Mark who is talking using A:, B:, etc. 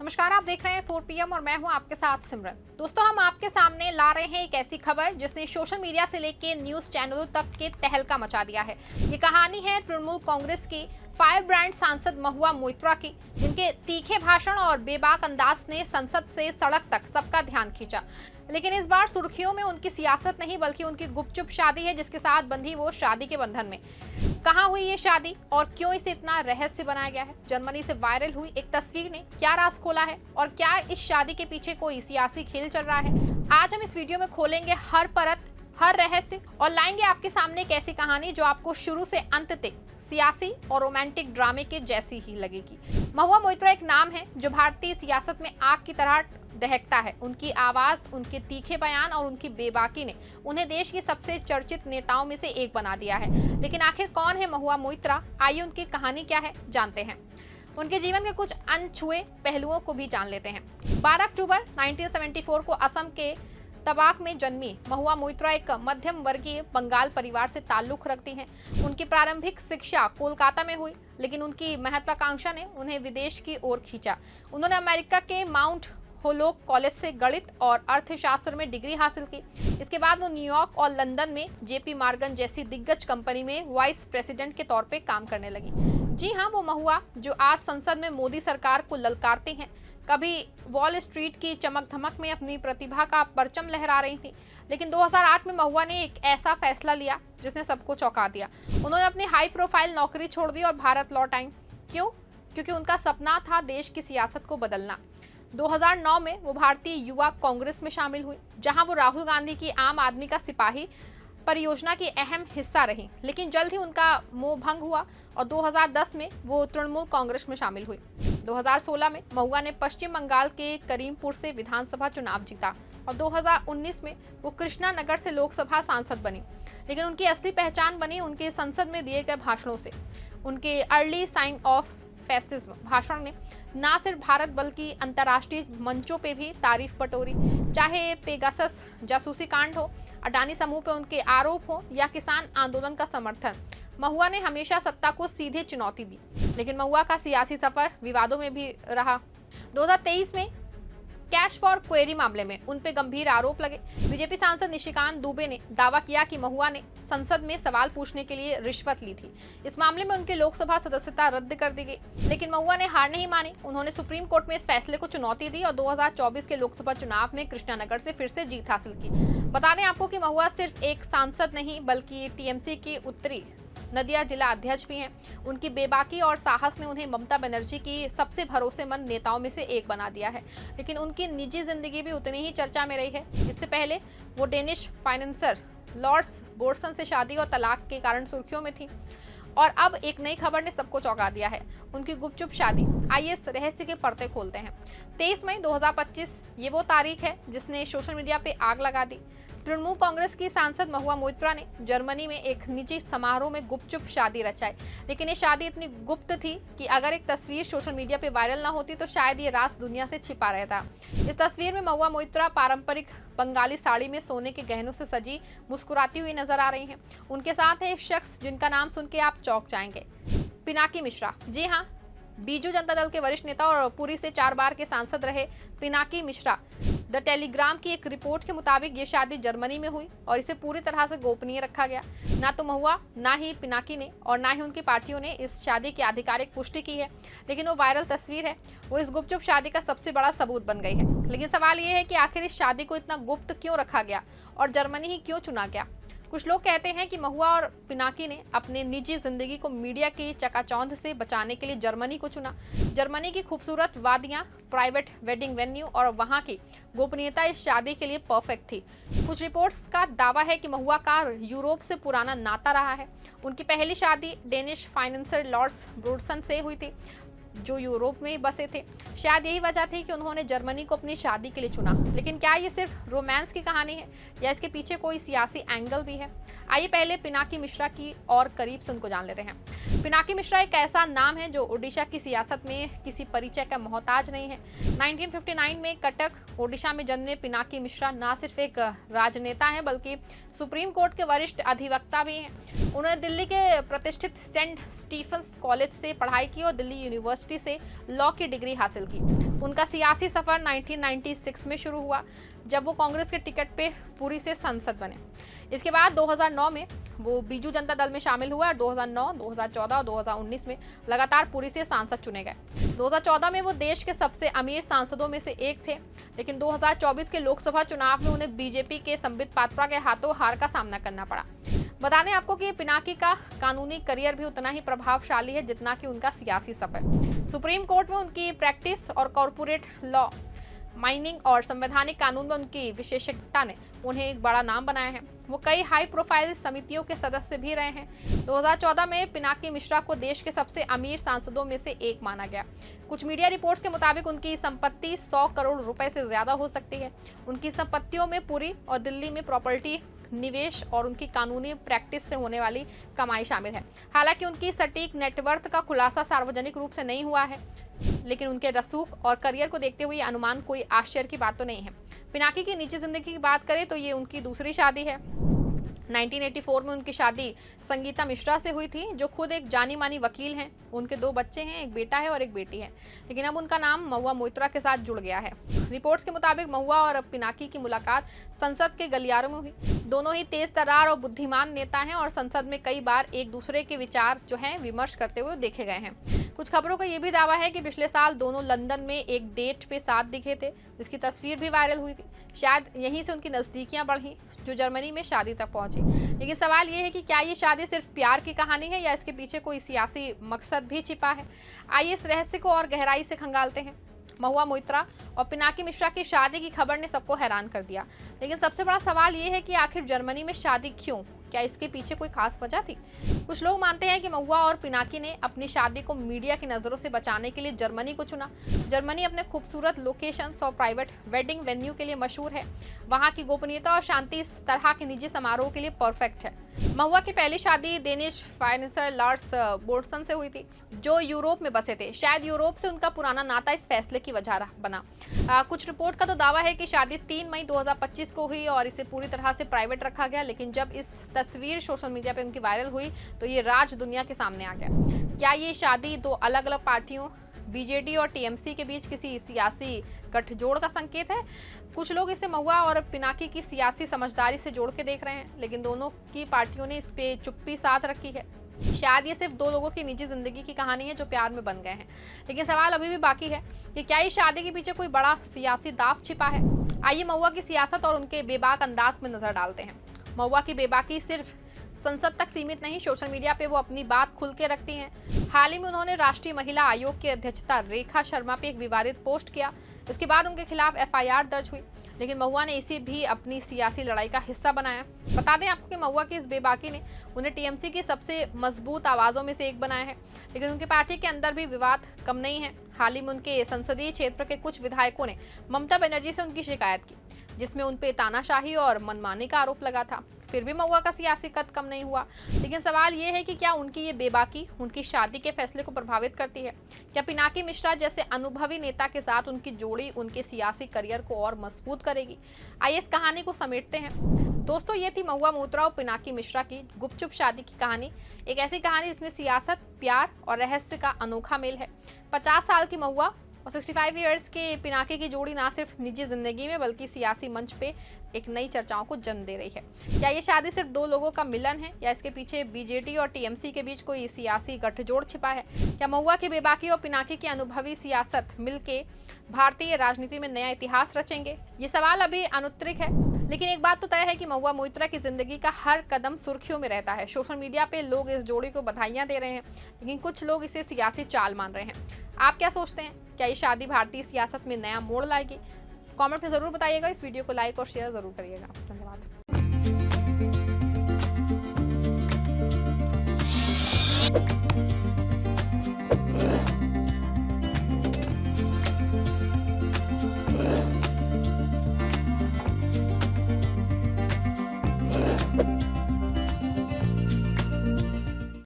A: नमस्कार, आप देख रहे हैं 4 PM और मैं हूं आपके साथ सिमरन। दोस्तों, हम आपके सामने ला रहे हैं एक ऐसी खबर जिसने सोशल मीडिया से लेके न्यूज चैनलों तक के तहलका मचा दिया है। ये कहानी है तृणमूल कांग्रेस की फायर ब्रांड सांसद महुआ मोइत्रा की, जिनके तीखे भाषण और बेबाक अंदाज ने संसद से सड़क तक सबका ध्यान खींचा। लेकिन इस बार सुर्खियों में उनकी सियासत नहीं बल्कि उनकी गुपचुप शादी है, जिसके साथ बंधी वो शादी के बंधन में। कहाँ हुई ये शादी और क्यों इसे इतना रहस्य बनाया गया है? जर्मनी से वायरल हुई एक तस्वीर ने क्या राज खोला है और क्या इस शादी के पीछे कोई सियासी खेल चल रहा है? आज हम इस वीडियो में खोलेंगे हर परत, हर रहस्य और लाएंगे आपके सामने एक ऐसी कहानी जो आपको शुरू से अंत तक सियासी और रोमांटिक ड्रामे के जैसी ही लगेगी। महुआ मोइत्रा एक नाम है जो भारतीय सियासत में आग की तरह दहकता है। उनकी आवाज, उनके तीखे बयान और उनकी बेबाकी ने उन्हें देश की सबसे चर्चित नेताओं में से एक बना दिया है। लेकिन आखिर कौन है महुआ मोइत्रा? आइए उनकी कहानी क्या है जानते हैं। उनके जीवन के कुछ अनछुए पहलुओं को भी जान लेते हैं। 12 अक्टूबर 1974 को असम के तबाक में जन्मी महुआ मोइत्रा एक मध्यम वर्गीय बंगाल परिवार से ताल्लुक रखती हैं। उनकी प्रारंभिक शिक्षा कोलकाता में हुई, लेकिन उनकी महत्वाकांक्षा ने उन्हें विदेश की ओर खींचा। उन्होंने अमेरिका के माउंट होलोक कॉलेज से गणित और अर्थशास्त्र में डिग्री हासिल की। इसके बाद वो न्यूयॉर्क और लंदन में जेपी मॉर्गन जैसी दिग्गज कंपनी में वाइस प्रेसिडेंट के तौर पे काम करने लगी। जी हाँ, वो महुआ जो आज संसद में मोदी सरकार को ललकारती हैं, कभी वॉल स्ट्रीट की चमक धमक में अपनी प्रतिभा का परचम लहरा रही थी। लेकिन 2008 में महुआ ने एक ऐसा फैसला लिया जिसने सबको चौंका दिया। उन्होंने अपनी हाई प्रोफाइल नौकरी छोड़ दी और भारत लौट आई। क्यों? क्योंकि उनका सपना था देश की सियासत को बदलना। 2009 में वो भारतीय युवा कांग्रेस में शामिल हुई, जहां वो राहुल गांधी की आम आदमी का सिपाही परियोजना की अहम हिस्सा रही। लेकिन जल्द ही उनका मोह भंग हुआ और 2010 में वो तृणमूल कांग्रेस में शामिल हुई। 2016 में महुआ ने पश्चिम बंगाल के करीमपुर से विधानसभा चुनाव जीता और 2019 में वो कृष्णा नगर से लोकसभा सांसद बनी। लेकिन उनकी असली पहचान बनी उनके संसद में दिए गए भाषणों से। उनके अर्ली साइन ऑफ फैसिज्म भाषण ने न सिर्फ भारत बल्कि अंतर्राष्ट्रीय मंचों पे भी तारीफ बटोरी। चाहे पेगासस जासूसी कांड हो, अडानी समूह पे उनके आरोप हो या किसान आंदोलन का समर्थन, महुआ ने हमेशा सत्ता को सीधे चुनौती दी। लेकिन महुआ का सियासी सफर विवादों में भी रहा। 2023 में कैश फॉर क्वेरी मामले में उन पे गंभीर आरोप लगे। बीजेपी सांसद निशिकांत दुबे ने दावा किया कि महुआ ने संसद में सवाल पूछने के लिए रिश्वत ली थी। इस मामले में उनकी लोकसभा सदस्यता रद्द कर दी गई। लेकिन महुआ ने हार नहीं मानी। उन्होंने सुप्रीम कोर्ट में इस फैसले को चुनौती दी और 2024 के लोकसभा चुनाव में कृष्णानगर से फिर से जीत हासिल की। बता दें आपको कि महुआ सिर्फ एक सांसद नहीं बल्कि टीएमसी की उत्तरी नदिया जिला अध्यक्ष भी हैं। उनकी बेबाकी और साहस ने उन्हें ममता बनर्जी की सबसे भरोसेमंद नेताओं में से एक बना दिया है। लेकिन उनकी निजी जिंदगी भी उतनी ही चर्चा में रही है। इससे पहले वो डेनिश फाइनेंसर लॉर्ड्स बोर्सन से शादी और तलाक के कारण सुर्खियों में थी। और अब एक नई खबर ने सबको चौंका दिया है, उनकी गुपचुप शादी। आइए इस रहस्य के पर्दे खोलते हैं। 23 मई 2025 ये वो तारीख है जिसने सोशल मीडिया पे आग लगा दी। तृणमूल कांग्रेस की सांसद महुआ मोइत्रा ने जर्मनी में एक निजी समारोह में गुपचुप शादी रचाई। लेकिन ये शादी इतनी गुप्त थी कि अगर एक तस्वीर सोशल मीडिया पे वायरल ना होती तो शायद ये राज दुनिया से छिपा रहता। इस तस्वीर में महुआ मोइत्रा पारंपरिक बंगाली साड़ी में सोने के गहनों से सजी मुस्कुराती हुई नजर आ रही हैं। उनके साथ है एक शख्स जिनका नाम सुन के आप चौंक जाएंगे, पिनाकी मिश्रा। जी हाँ, बीजू जनता दल के वरिष्ठ नेता और पुरी से 4 बार के सांसद रहे पिनाकी मिश्रा। द टेलीग्राम की एक रिपोर्ट के मुताबिक ये शादी जर्मनी में हुई और इसे पूरी तरह से गोपनीय रखा गया। ना तो महुआ, ना ही पिनाकी ने और ना ही उनकी पार्टियों ने इस शादी की आधिकारिक पुष्टि की है। लेकिन वो वायरल तस्वीर है, वो इस गुपचुप शादी का सबसे बड़ा सबूत बन गई है। लेकिन सवाल ये है कि आखिर इस शादी को इतना गुप्त क्यों रखा गया और जर्मनी ही क्यों चुना गया? कुछ लोग कहते हैं कि महुआ और पिनाकी ने अपनी निजी जिंदगी को मीडिया की चकाचौंध से बचाने के लिए जर्मनी को चुना। जर्मनी की खूबसूरत वादियां, प्राइवेट वेडिंग वेन्यू और वहां की गोपनीयता इस शादी के लिए परफेक्ट थी। कुछ रिपोर्ट्स का दावा है कि महुआ का यूरोप से पुराना नाता रहा है। उनकी पहली शादी डेनिश फाइनेंसर लॉर्ड्स बोर्सन से हुई थी जो यूरोप में बसे थे। शायद यही वजह थी कि उन्होंने जर्मनी को अपनी शादी के लिए चुना। लेकिन क्या ये सिर्फ रोमांस की कहानी है या इसके पीछे कोई सियासी एंगल भी है? आइए पहले पिनाकी मिश्रा की और करीब से उनको जान लेते हैं। पिनाकी मिश्रा एक ऐसा नाम है जो ओडिशा की सियासत में किसी परिचय का मोहताज नहीं है। 1959 में कटक ओडिशा में जन्मे पिनाकी मिश्रा न सिर्फ एक राजनेता हैं बल्कि सुप्रीम कोर्ट के वरिष्ठ अधिवक्ता भी हैं। उन्होंने दिल्ली के प्रतिष्ठित सेंट स्टीफंस कॉलेज से पढ़ाई की और दिल्ली यूनिवर्सिटी से लॉ की डिग्री हासिल की। उनका सियासी सफर 1996 में शुरू हुआ जब वो कांग्रेस के टिकट पे पुरी से सांसद बने। इसके बाद 2009 में वो बीजू जनता दल में शामिल हुआ और 2009, 2014 और 2019 में लगातार पुरी से सांसद चुने गए। 2014 में वो देश के सबसे अमीर सांसदों में से एक थे, लेकिन 2024 के लोकसभा चुनाव में उन्हें बीजेपी के संबित पात्रा के हाथों हार का सामना करना पड़ा। बता दें आपको कि पिनाकी का कानूनी करियर भी उतना ही प्रभावशाली है जितना कि उनका सियासी सफर। सुप्रीम कोर्ट में उनकी प्रैक्टिस और कॉर्पोरेट लॉ, माइनिंग और संवैधानिक कानून में उनकी विशेषज्ञता ने उन्हें एक बड़ा नाम बनाया है। वो कई हाई प्रोफाइल समितियों के सदस्य भी रहे हैं। 2014 में पिनाकी मिश्रा को देश के सबसे अमीर सांसदों में से एक माना गया। कुछ मीडिया रिपोर्ट्स के मुताबिक उनकी संपत्ति 100 करोड़ रुपए से ज्यादा हो सकती है। उनकी संपत्तियों में पुरी और दिल्ली में प्रॉपर्टी, निवेश और उनकी कानूनी प्रैक्टिस से होने वाली कमाई शामिल है। हालांकि उनकी सटीक नेटवर्थ का खुलासा सार्वजनिक रूप से नहीं हुआ है, लेकिन उनके रसूख और करियर को देखते हुए अनुमान कोई आश्चर्य की बात तो नहीं है। पिनाकी की निजी जिंदगी की बात करें तो ये उनकी दूसरी शादी है। 1984 में उनकी शादी संगीता मिश्रा से हुई थी, जो खुद एक जानी मानी वकील हैं। उनके 2 बच्चे हैं, एक बेटा है और एक बेटी है, लेकिन अब उनका नाम महुआ मोइत्रा के साथ जुड़ गया है। रिपोर्ट्स के मुताबिक महुआ और पिनाकी की मुलाकात संसद के गलियारों में हुई। दोनों ही तेज तर्रार और बुद्धिमान नेता हैं और संसद में कई बार एक दूसरे के विचार जो हैं विमर्श करते हुए देखे गए हैं। कुछ खबरों का ये भी दावा है कि पिछले साल दोनों लंदन में एक डेट पे साथ दिखे थे, जिसकी तस्वीर भी वायरल हुई थी। शायद यहीं से उनकी नजदीकियां बढ़ी जो जर्मनी में शादी तक पहुंची। लेकिन सवाल ये है कि क्या ये शादी सिर्फ प्यार की कहानी है या इसके पीछे कोई सियासी मकसद भी छिपा है। आइए इस रहस्य को और गहराई से खंगालते हैं। महुआ मोइत्रा और पिनाकी मिश्रा की शादी की खबर ने सबको हैरान कर दिया, लेकिन सबसे बड़ा सवाल ये है कि आखिर जर्मनी में शादी क्यों? क्या इसके पीछे कोई खास वजह थी? कुछ लोग मानते हैं कि महुआ और पिनाकी ने अपनी शादी को मीडिया की नजरों से बचाने के लिए जर्मनी को चुना। जर्मनी अपने खूबसूरत लोकेशंस और प्राइवेट वेडिंग वेन्यू के लिए मशहूर है। वहां की गोपनीयता और शांति इस तरह के निजी समारोह के लिए परफेक्ट है। महुआ की पहली शादी डेनिश फाइनेंसर लार्स बोर्डसन से हुई थी, जो यूरोप में बसे थे। शायद यूरोप से उनका पुराना नाता इस फैसले की वजह बना। कुछ रिपोर्ट का तो दावा है कि शादी 3 मई 2025 को हुई और इसे पूरी तरह से प्राइवेट रखा गया, लेकिन जब इस तस्वीर सोशल मीडिया पे उनकी वायरल हुई तो ये राज दुनिया के सामने आ गया। क्या ये शादी 2 अलग अलग पार्टियों बीजेडी और टीएमसी के बीच किसी सियासी गठजोड़ का संकेत है? कुछ लोग इसे महुआ और पिनाकी की सियासी समझदारी से जोड़ के देख रहे हैं, लेकिन दोनों की पार्टियों ने इस पे चुप्पी साध रखी है। शायद ये सिर्फ 2 लोगों की निजी जिंदगी की कहानी है जो प्यार में बन गए हैं, लेकिन सवाल अभी भी बाकी है कि क्या इस शादी के पीछे कोई बड़ा सियासी दाव छिपा है। आइए महुआ की सियासत और उनके बेबाक अंदाज में नजर डालते हैं। महुआ की बेबाकी सिर्फ संसद तक सीमित नहीं, सोशल मीडिया पे वो अपनी बात खुल के रखती हैं। हाल ही में उन्होंने राष्ट्रीय महिला आयोग की अध्यक्षता रेखा शर्मा पे एक विवादित पोस्ट किया। इसके बाद उनके खिलाफ एफआईआर दर्ज हुई, लेकिन महुआ ने इसे भी अपनी सियासी लड़ाई का हिस्सा बनाया। बता दें आपको कि महुआ की इस बेबाकी ने उन्हें टीएमसी की सबसे मजबूत आवाजों में से एक बनाया है, लेकिन उनकी पार्टी के अंदर भी विवाद कम नहीं है। हाल ही में उनके संसदीय क्षेत्र के कुछ विधायकों ने ममता बनर्जी से उनकी शिकायत की, जिसमें उनपे तानाशाही और मनमानी का आरोप लगा था। फिर भी महुआ का सियासी कद कम नहीं हुआ, लेकिन सवाल ये है कि क्या उनकी ये बेबाकी उनकी शादी के फैसले को प्रभावित करती है? क्या पिनाकी मिश्रा जैसे अनुभवी नेता के साथ उनकी जोड़ी उनके सियासी करियर को और मजबूत करेगी? आइए इस कहानी को समेटते हैं। दोस्तों, ये थी महुआ मोइत्रा और पिनाकी मिश्रा की गुपचुप शादी की कहानी। एक ऐसी कहानी जिसमें सियासत, प्यार और रहस्य का अनोखा मेल है। 50 साल की महुआ और 65 इयर्स के पिनाकी की जोड़ी ना सिर्फ निजी जिंदगी में बल्कि सियासी मंच पे एक नई चर्चाओं को जन्म दे रही है। क्या ये शादी सिर्फ 2 लोगों का मिलन है या इसके पीछे बीजेडी और टीएमसी के बीच कोई सियासी गठजोड़ छिपा है? क्या महुआ की बेबाकी और पिनाकी की अनुभवी सियासत मिलके भारतीय राजनीति में नया इतिहास रचेंगे? ये सवाल अभी अनुत्तरित है, लेकिन एक बात तो तय है कि महुआ मोइत्रा की जिंदगी का हर कदम सुर्खियों में रहता है। सोशल मीडिया पे लोग इस जोड़ी को बधाइयां दे रहे हैं, लेकिन कुछ लोग इसे सियासी चाल मान रहे हैं। आप क्या सोचते हैं? क्या ये शादी भारतीय सियासत में नया मोड़ लाएगी? कमेंट में जरूर बताइएगा। इस वीडियो को लाइक और शेयर जरूर करिएगा। धन्यवाद।